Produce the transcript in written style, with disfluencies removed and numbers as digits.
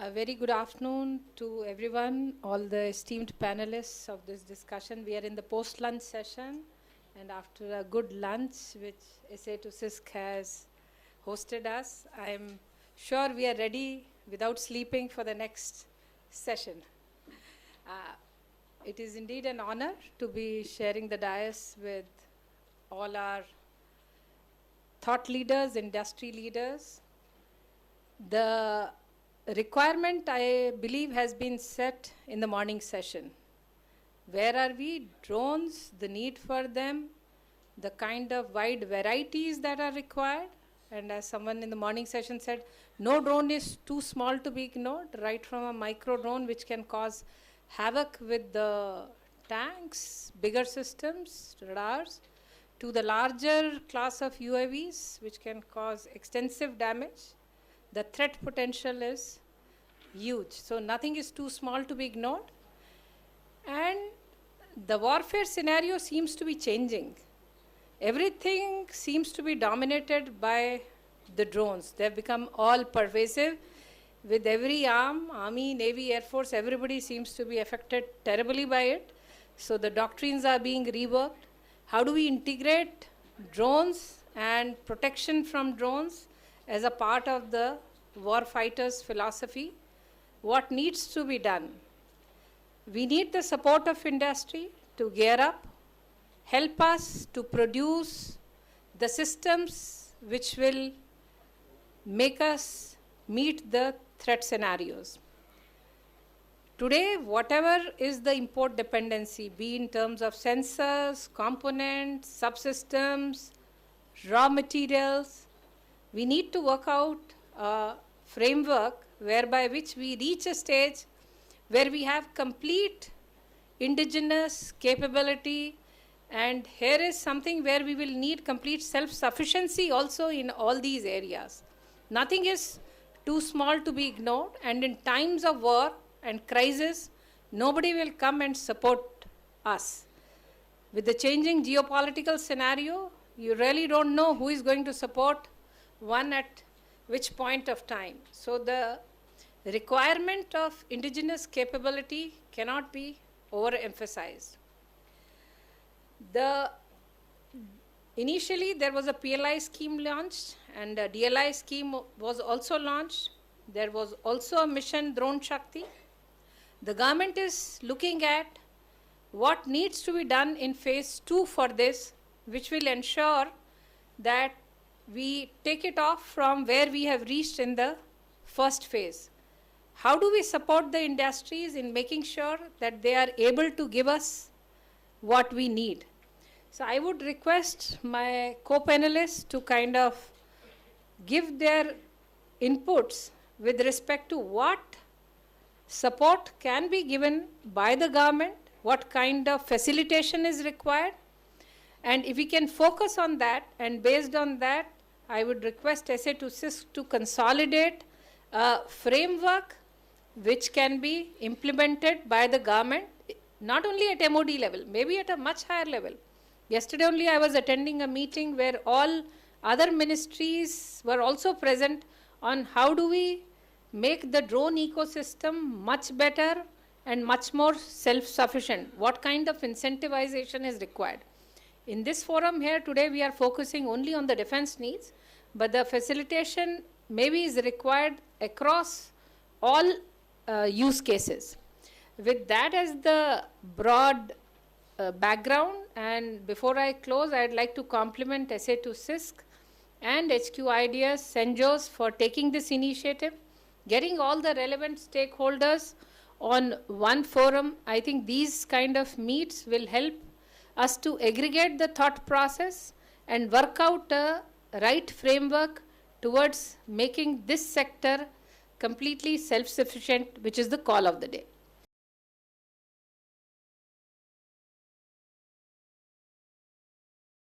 A very good afternoon to everyone, all the esteemed panelists of this discussion. We are in the post-lunch session, and after a good lunch, which SA2CISC has hosted us, I am sure we are ready without sleeping for the next session. It is indeed an honor to be sharing the dais with all our thought leaders, industry leaders. The requirement, I believe, has been set in the morning session. Where are we? Drones, the need for them, the kind of wide varieties that are required. And as someone in the morning session said, no drone is too small to be ignored, right from a micro drone which can cause havoc with the tanks, bigger systems, radars, to the larger class of UAVs which can cause extensive damage. The threat potential is huge. So nothing is too small to be ignored. And the warfare scenario seems to be changing. Everything seems to be dominated by the drones. They've become all pervasive. With every arm, Army, Navy, Air Force, everybody seems to be affected terribly by it. So the doctrines are being reworked. How do we integrate drones and protection from drones as a part of the warfighters' philosophy? What needs to be done? We need the support of industry to gear up, help us to produce the systems which will make us meet the threat scenarios. Today, whatever is the import dependency, be in terms of sensors, components, subsystems, raw materials, we need to work out a framework whereby which we reach a stage where we have complete indigenous capability, and here is something where we will need complete self-sufficiency also in all these areas. Nothing is too small to be ignored, and in times of war and crisis, nobody will come and support us. With the changing geopolitical scenario, you really don't know who is going to support one at which point of time. So the requirement of indigenous capability cannot be overemphasized. Initially, there was a PLI scheme launched, and a DLI scheme was also launched. There was also a mission Drone Shakti. The government is looking at what needs to be done in phase 2 for this, which will ensure that we take it off from where we have reached in the first phase. How do we support the industries in making sure that they are able to give us what we need? So I would request my co-panelists to kind of give their inputs with respect to what support can be given by the government, what kind of facilitation is required, and if we can focus on that, and based on that, I would request SA2CISC to consolidate a framework which can be implemented by the government, not only at MOD level, maybe at a much higher level. Yesterday only I was attending a meeting where all other ministries were also present on how do we make the drone ecosystem much better and much more self-sufficient. What kind of incentivization is required? In this forum here today, we are focusing only on the defense needs, but the facilitation maybe is required across all use cases. With that as the broad background, and before I close, I'd like to compliment SA2CISC and HQ Ideas, CENJOS for taking this initiative, getting all the relevant stakeholders on one forum. I think these kind of meets will help us to aggregate the thought process and work out a right framework towards making this sector completely self-sufficient, which is the call of the day.